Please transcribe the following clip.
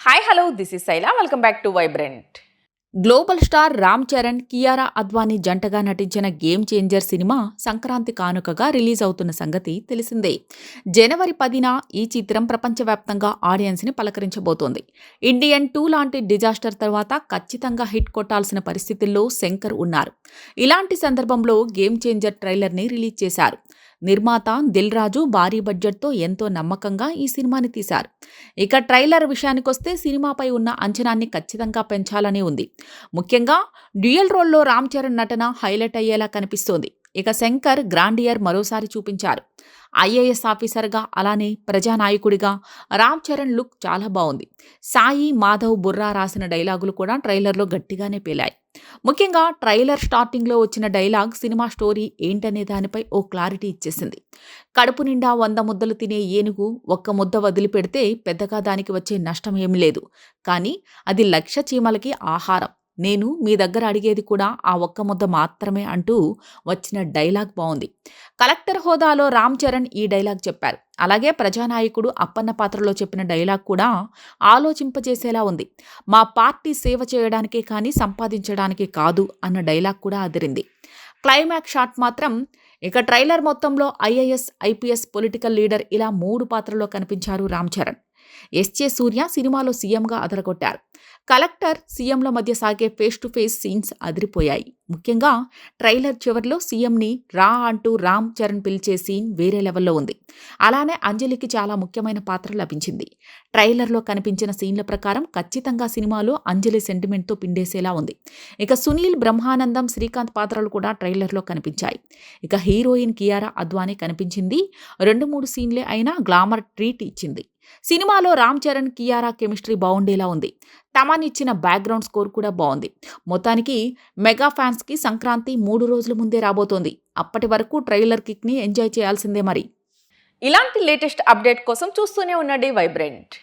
Hi hello this is Shaila welcome back to vibrant. Global star Ram Charan, Kiara Advani జంటగా నటించిన game changer cinema Sankranti కానుకగా release అవుతున్న సంగతి తెలిసిందే. జనవరి 10న ఈ చిత్రం ప్రపంచవ్యాప్తంగా ఆడియన్స్ని పలకరించబోతోంది. ఇండియన్ 2 లాంటి డిజాస్టర్ తర్వాత ఖచ్చితంగా హిట్ కొట్టాల్సిన పరిస్థితుల్లో శంకర్ ఉన్నారు. ఇలాంటి సందర్భంలో గేమ్ చేంజర్ ట్రైలర్ని రిలీజ్ చేశారు. నిర్మాత దిల్ రాజు భారీ బడ్జెట్తో ఎంతో నమ్మకంగా ఈ సినిమాని తీశారు. ఇక ట్రైలర్ విషయానికొస్తే సినిమాపై ఉన్న అంచనాన్ని ఖచ్చితంగా పెంచాలనే ఉంది. ముఖ్యంగా డ్యూయల్ రోల్లో రామ్ చరణ్ నటన హైలైట్ అయ్యేలా కనిపిస్తోంది. ఇక శంకర్ గ్రాండియర్ మరోసారి చూపించారు. ఐఏఎస్ ఆఫీసర్గా అలానే ప్రజానాయకుడిగా రామ్ చరణ్ లుక్ చాలా బాగుంది. సాయి మాధవ్ బుర్రా రాసిన డైలాగులు కూడా ట్రైలర్లో గట్టిగానే పేలాయి. ముఖ్యంగా ట్రైలర్ స్టార్టింగ్లో వచ్చిన డైలాగ్ సినిమా స్టోరీ ఏంటనే దానిపై ఓ క్లారిటీ ఇచ్చేసింది. కడుపు నిండా 100 ముద్దలు తినే ఏనుగు ఒక్క ముద్ద వదిలిపెడితే పెద్దగా దానికి వచ్చే నష్టం ఏమీ లేదు. కానీ అది 1,00,000 చీమలకి ఆహారం. నేను మీ దగ్గర అడిగేది కూడా ఆ ఒక్క ముద్ద మాత్రమే అంటూ వచ్చిన డైలాగ్ బాగుంది. కలెక్టర్ హోదాలో రామ్ చరణ్ ఈ డైలాగ్ చెప్పారు. అలాగే ప్రజానాయకుడు అప్పన్న పాత్రలో చెప్పిన డైలాగ్ కూడా ఆలోచింపజేసేలా ఉంది. మా పార్టీ సేవ చేయడానికే కానీ సంపాదించడానికి కాదు అన్న డైలాగ్ కూడా అదిరింది. క్లైమాక్స్ షాట్ మాత్రం ఇక ట్రైలర్ మొత్తంలో ఐఏఎస్, ఐపీఎస్, పొలిటికల్ లీడర్ ఇలా 3 పాత్రల్లో కనిపించారు రామ్ చరణ్. ఎస్జే సూర్య సినిమాలో సీఎంగా అదరగొట్టారు. కలెక్టర్, సీఎంల మధ్య సాగే ఫేస్ టు ఫేస్ సీన్స్ అదిరిపోయాయి. ముఖ్యంగా ట్రైలర్ చివర్లో సీఎంని రా అంటూ రామ్ చరణ్ పిలిచే సీన్ వేరే లెవెల్లో ఉంది. అలానే అంజలికి చాలా ముఖ్యమైన పాత్ర లభించింది. ట్రైలర్లో కనిపించిన సీన్ల ప్రకారం ఖచ్చితంగా సినిమాలో అంజలి సెంటిమెంట్తో పిండేసేలా ఉంది. ఇక సునీల్, బ్రహ్మానందం, శ్రీకాంత్ పాత్రలు కూడా ట్రైలర్లో కనిపించాయి. ఇక హీరోయిన్ కియారా అద్వానీ కనిపించింది. 2-3 సీన్లే అయినా గ్లామర్ ట్రీట్ ఇచ్చింది. సినిమాలో రామ్ చరణ్, కియారా కెమిస్ట్రీ బాగుండేలా ఉంది. తమన్ ఇచ్చిన బ్యాక్గ్రౌండ్ స్కోర్ కూడా బాగుంది. మొత్తానికి మెగా ఫ్యాన్స్కి సంక్రాంతి 3 రోజుల ముందే రాబోతోంది. అప్పటి వరకు ట్రైలర్ కిక్ని ఎంజాయ్ చేయాల్సిందే మరి. ఇలాంటి లేటెస్ట్ అప్డేట్ కోసం చూస్తూనే ఉండండి వైబ్రెంట్.